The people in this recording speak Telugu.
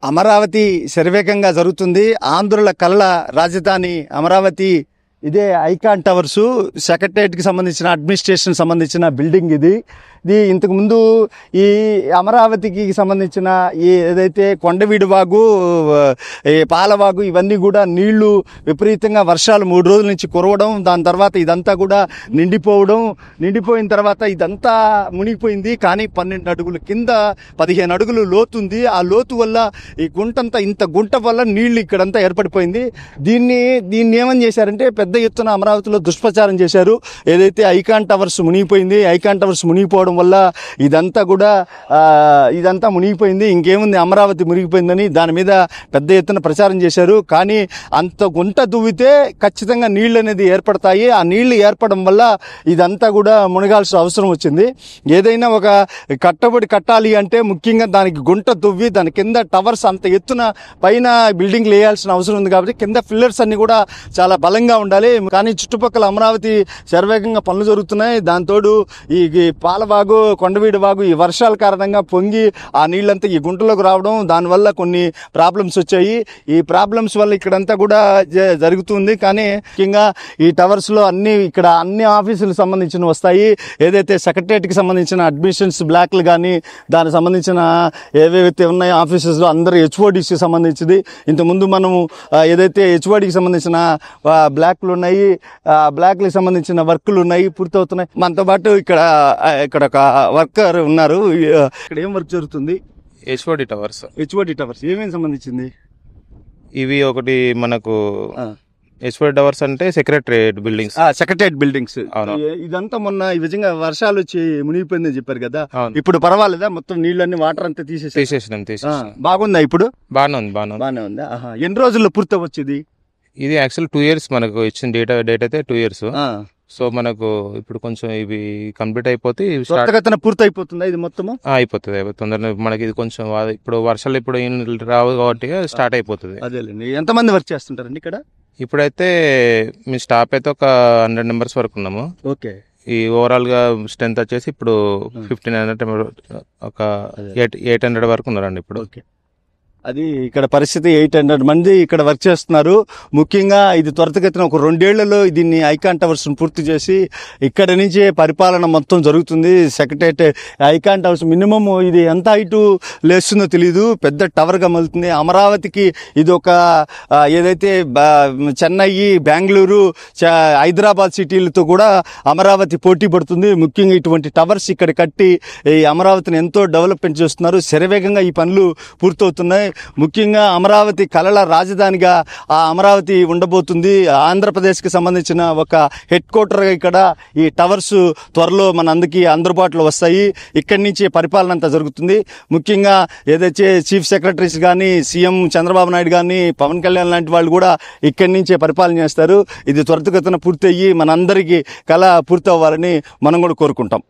అమరావతి శరవేగంగా జరుగుతుంది. ఆంధ్రుల కళల రాజధాని అమరావతి. ఇదే ఐకాన్ టవర్స్, సెక్రటరియట్కి సంబంధించిన అడ్మినిస్ట్రేషన్ సంబంధించిన బిల్డింగ్ ఇది. ఇంతకుముందు ఈ అమరావతికి సంబంధించిన ఈ ఏదైతే కొండవీడు వాగు, ఈ పాలవాగు, ఇవన్నీ కూడా నీళ్లు విపరీతంగా వర్షాలు 3 రోజుల నుంచి కురవడం, దాని తర్వాత ఇదంతా కూడా నిండిపోయిన తర్వాత ఇదంతా మునిగిపోయింది. కానీ 12 అడుగుల కింద 15 అడుగులు లోతుంది. ఆ లోతు వల్ల ఈ గుంటంతా, ఇంత గుంట వల్ల నీళ్లు ఇక్కడంతా ఏర్పడిపోయింది. దీన్ని ఏమని చేశారంటే పెద్ద ఎత్తున అమరావతిలో దుష్ప్రచారం చేశారు. ఏదైతే ఐకాన్ టవర్స్ మునిగిపోయింది, ఐకాన్ టవర్స్ మునిగిపోవడం వల్ల ఇదంతా మునిగిపోయింది, ఇంకేముంది అమరావతి మునిగిపోయిందని దాని మీద పెద్ద ఎత్తున ప్రచారం చేశారు. కానీ అంత గుంట దువ్వితే ఖచ్చితంగా నీళ్ళు అనేది ఏర్పడతాయి. ఆ నీళ్లు ఏర్పడడం వల్ల ఇదంతా కూడా మునగాల్సిన అవసరం వచ్చింది. ఏదైనా ఒక కట్టబడి కట్టాలి అంటే ముఖ్యంగా దానికి గుంట దువ్వి దాని కింద టవర్స్ అంత ఎత్తున పైన బిల్డింగ్లు వేయాల్సిన అవసరం ఉంది. కాబట్టి కింద పిల్లర్స్ అన్ని కూడా చాలా బలంగా ఉండాలి. కానీ చుట్టుపక్కల అమరావతి శరవేగంగా పనులు జరుగుతున్నాయి. దాంతోడు ఈ పాలవాగు, కొండవీడు వాగు ఈ వర్షాల కారణంగా పొంగి ఆ నీళ్ళంతా ఈ గుంటలోకి రావడం, దానివల్ల కొన్ని ప్రాబ్లమ్స్ వచ్చాయి. ఈ ప్రాబ్లమ్స్ వల్ల ఇక్కడంతా కూడా జరుగుతుంది. కానీ ముఖ్యంగా ఈ టవర్స్లో ఇక్కడ అన్ని ఆఫీసులకు సంబంధించిన వస్తాయి. ఏదైతే సెక్రటరియట్కి సంబంధించిన అడ్మిషన్స్ బ్లాక్లు కానీ, దానికి సంబంధించిన ఏవైతే ఉన్నాయో ఆఫీసెస్లో అందరూ హెచ్ఓడికి సంబంధించింది. ఇంతకుముందు మనము ఏదైతే హెచ్ఓడికి సంబంధించిన బ్లాక్లు ఉన్నాయి, బ్లాక్లకు సంబంధించిన వర్క్లు ఉన్నాయి, పూర్తవుతున్నాయి. మనతో పాటు ఇక్కడ ఒక వర్కర్ ఉన్నారు. ఇక్కడ ఏం వర్క్ జరుగుతుంది? హెచ్ఓడి టవర్స్ ఏమేమి సంబంధించింది? ఇవి ఒకటి మనకు హెచ్ఓడి టవర్స్ అంటే సెక్రటరియట్ బిల్డింగ్స్. ఇదంతా మొన్న ఈ విధంగా వర్షాలు వచ్చి మునిగిపోయిందని చెప్పారు కదా, ఇప్పుడు పర్వాలేదా? మొత్తం నీళ్ళన్ని వాటర్ అంతా తీసేసినాం. బాగుందా? ఇప్పుడు బాగానే ఉంది. ఎన్ని రోజుల్లో పూర్తి వచ్చేది? ఇది యాక్చువల్ 2 years మనకు ఇచ్చిన డేట్ అయితే 2 years. సో మనకు ఇప్పుడు కొంచెం ఇవి కంప్లీట్ అయిపోతే పూర్తి అయిపోతుందా? ఇది మొత్తం అయిపోతుంది తొందరగా. మనకి ఇది కొంచెం ఇప్పుడు వర్షాలు రావు కాబట్టి స్టార్ట్ అయిపోతుంది. అదేలేండి. ఎంతమంది వర్క్ చేస్తుంటారండి ఇక్కడ? ఇప్పుడైతే మీ స్టాఫ్ అయితే ఒక 100 members వరకు ఉన్నాము. ఓకే. ఈ ఓవరాల్ గా స్ట్రెంత్ వచ్చేసి ఇప్పుడు 1500, ఒక 800 వరకు ఉన్నారండి ఇప్పుడు. ఓకే. అది ఇక్కడ పరిస్థితి. 800 మంది ఇక్కడ వర్క్ చేస్తున్నారు. ముఖ్యంగా ఇది త్వరితగతిన ఒక 2 ఏళ్లలో దీన్ని ఐకాన్ టవర్స్ పూర్తి చేసి ఇక్కడ నుంచే పరిపాలన మొత్తం జరుగుతుంది. సెక్రటరియట్ ఐకాన్ టవర్స్ మినిమం ఇది ఎంత హైటు లేస్తుందో తెలియదు, పెద్ద టవర్గా మలుతుంది. అమరావతికి ఇది ఒక ఏదైతే చెన్నై, బెంగళూరు, హైదరాబాద్ సిటీలతో కూడా అమరావతి పోటీ పడుతుంది. ముఖ్యంగా ఇటువంటి టవర్స్ ఇక్కడ కట్టి ఈ అమరావతిని ఎంతో డెవలప్మెంట్ చేస్తున్నారు. శరవేగంగా ఈ పనులు పూర్తవుతున్నాయి. ముఖ్యంగా అమరావతి కళల రాజధానిగా ఆ అమరావతి ఉండబోతుంది. ఆంధ్రప్రదేశ్కి సంబంధించిన ఒక హెడ్ క్వార్టర్గా ఇక్కడ ఈ టవర్స్ త్వరలో మన అందరికీ అందుబాటులో వస్తాయి. ఇక్కడి నుంచి పరిపాలన అంతా జరుగుతుంది. ముఖ్యంగా ఏదైతే చీఫ్ సెక్రటరీస్ కానీ, సీఎం చంద్రబాబు నాయుడు కానీ, పవన్ కళ్యాణ్ లాంటి వాళ్ళు కూడా ఇక్కడి నుంచే పరిపాలన చేస్తారు. ఇది త్వరితగతిన పూర్తి అయ్యి మనందరికీ కళ పూర్తి అవ్వాలని మనం కూడా కోరుకుంటాం.